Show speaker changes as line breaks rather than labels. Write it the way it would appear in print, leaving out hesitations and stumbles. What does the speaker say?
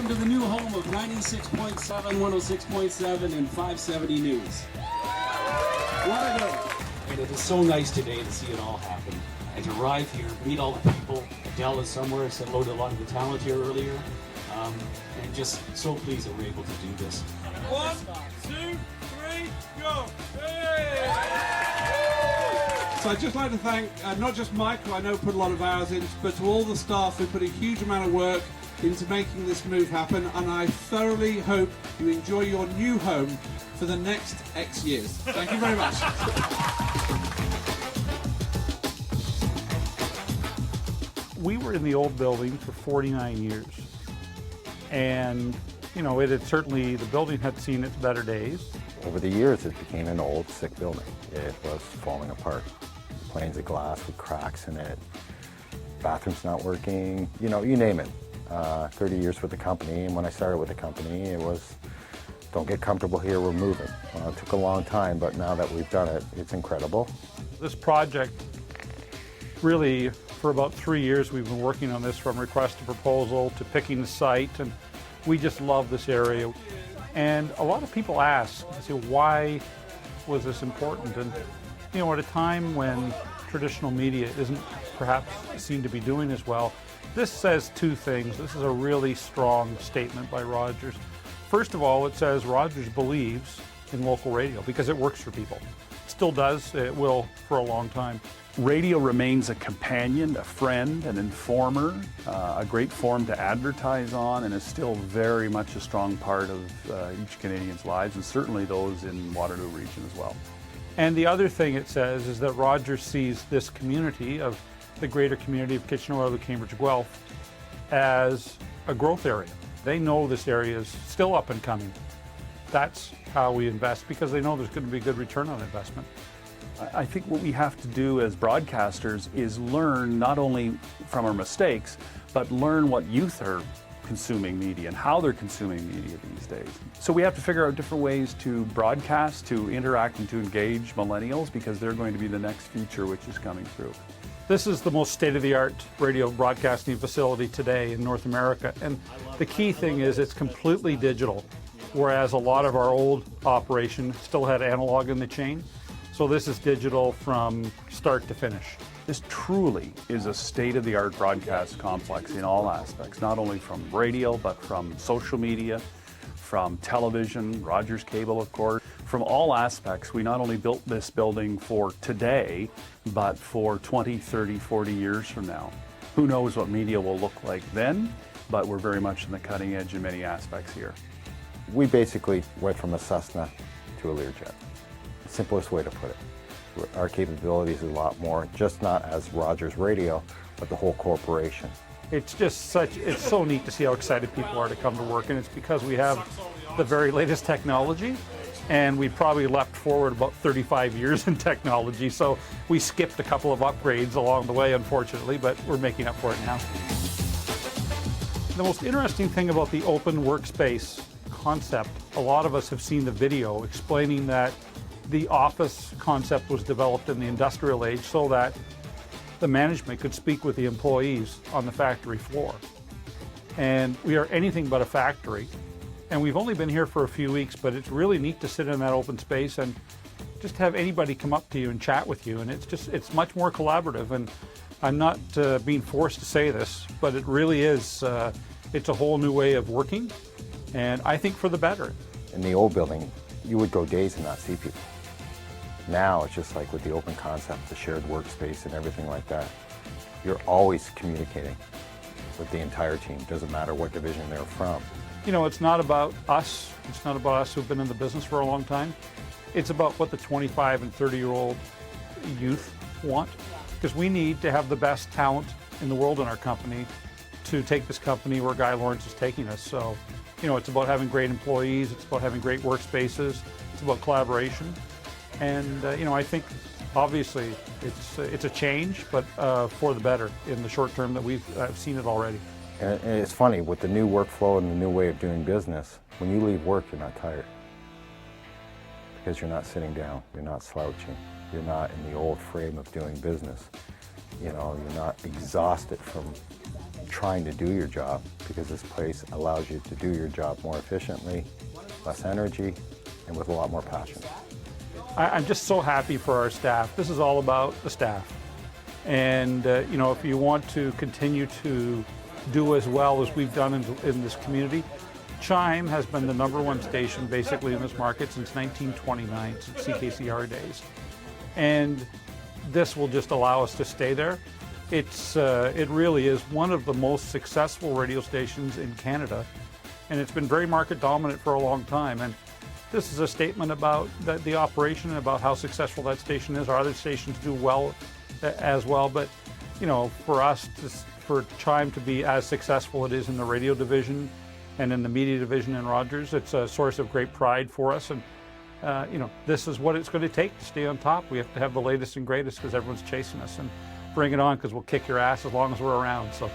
welcome to the new home of 96.7, 106.7, and 570 News. What a day. And it is so nice today to see it all happen. And to arrive here, meet all the people. Adele is somewhere, said hello to a lot of the talent here earlier. And just so pleased that we're able to do this.
1, 2, 3, go! Hey!
So I'd just like to thank not just Mike, who I know put a lot of hours in, but to all the staff who put a huge amount of work into making this move happen, and I thoroughly hope you enjoy your new home for the next X years. Thank you very much.
We were in the old building for 49 years, and it had certainly, the building had seen its better days.
Over the years, it became an old, sick building. It was falling apart. Planes of glass with cracks in it, bathrooms not working, you name it. 30 years with the company, and when I started with the company, it was, don't get comfortable here, we're moving. It took a long time, but now that we've done it, it's incredible.
This project, really, for about 3 years, we've been working on this, from request to proposal to picking the site, and we just love this area. And a lot of people ask, they say, why was this important? And at a time when traditional media isn't perhaps seen to be doing as well, this says two things. This is a really strong statement by Rogers. First of all, it says Rogers believes in local radio because it works for people. It still does, it will for a long time.
Radio remains a companion, a friend, an informer, a great forum to advertise on, and is still very much a strong part of each Canadian's lives, and certainly those in Waterloo region as well.
And the other thing it says is that Rogers sees this community of the greater community of Kitchener-Waterloo, Cambridge, Guelph as a growth area. They know this area is still up and coming. That's how we invest, because they know there's going to be good return on investment.
I think what we have to do as broadcasters is learn not only from our mistakes, but learn what youth are consuming media and how they're consuming media these days. So we have to figure out different ways to broadcast, to interact, and to engage millennials, because they're going to be the next future which is coming through.
This is the most state-of-the-art radio broadcasting facility today in North America, and the key thing is it's completely digital, whereas a lot of our old operation still had analog in the chain. So this is digital from start to finish.
This truly is a state-of-the-art broadcast complex in all aspects, not only from radio, but from social media, from television, Rogers Cable, of course. From all aspects, we not only built this building for today, but for 20, 30, 40 years from now. Who knows what media will look like then, but we're very much in the cutting edge in many aspects here.
We basically went from a Cessna to a Learjet. Simplest way to put it. Our capabilities is a lot more, just not as Rogers Radio, but the whole corporation.
It's so neat to see how excited people are to come to work, and it's because we have the very latest technology, and we probably leapt forward about 35 years in technology, so we skipped a couple of upgrades along the way, unfortunately, but we're making up for it now. The most interesting thing about the open workspace concept, a lot of us have seen the video explaining that the office concept was developed in the industrial age so that the management could speak with the employees on the factory floor. And we are anything but a factory. And we've only been here for a few weeks, but it's really neat to sit in that open space and just have anybody come up to you and chat with you. And it's much more collaborative. And I'm not being forced to say this, but it really is, it's a whole new way of working. And I think for the better.
In the old building, you would go days and not see people. Now it's just like with the open concept, the shared workspace and everything like that. You're always communicating with the entire team. Doesn't matter what division they're from.
It's not about us. It's not about us who've been in the business for a long time. It's about what the 25 and 30-year-old youth want. Because we need to have the best talent in the world in our company to take this company where Guy Laurence is taking us. So, it's about having great employees. It's about having great workspaces. It's about collaboration. And, I think, obviously, it's a change, but for the better in the short term that we've seen it already.
And it's funny, with the new workflow and the new way of doing business, when you leave work, you're not tired. Because you're not sitting down, you're not slouching, you're not in the old frame of doing business. You're not exhausted from trying to do your job, because this place allows you to do your job more efficiently, less energy, and with a lot more passion.
I'm just so happy for our staff. This is all about the staff. And you know, if you want to continue to do as well as we've done in this community, CHYM has been the #1 station basically in this market since 1929, since CKCR days. And this will just allow us to stay there. It really is one of the most successful radio stations in Canada, and it's been very market dominant for a long time. And this is a statement about the operation and about how successful that station is. Our other stations do well as well, but you know, for us, for CHYM to be as successful it is in the radio division and in the media division in Rogers, it's a source of great pride for us. And you know, this is what it's going to take to stay on top. We have to have the latest and greatest because everyone's chasing us, and bring it on, because we'll kick your ass as long as we're around. So.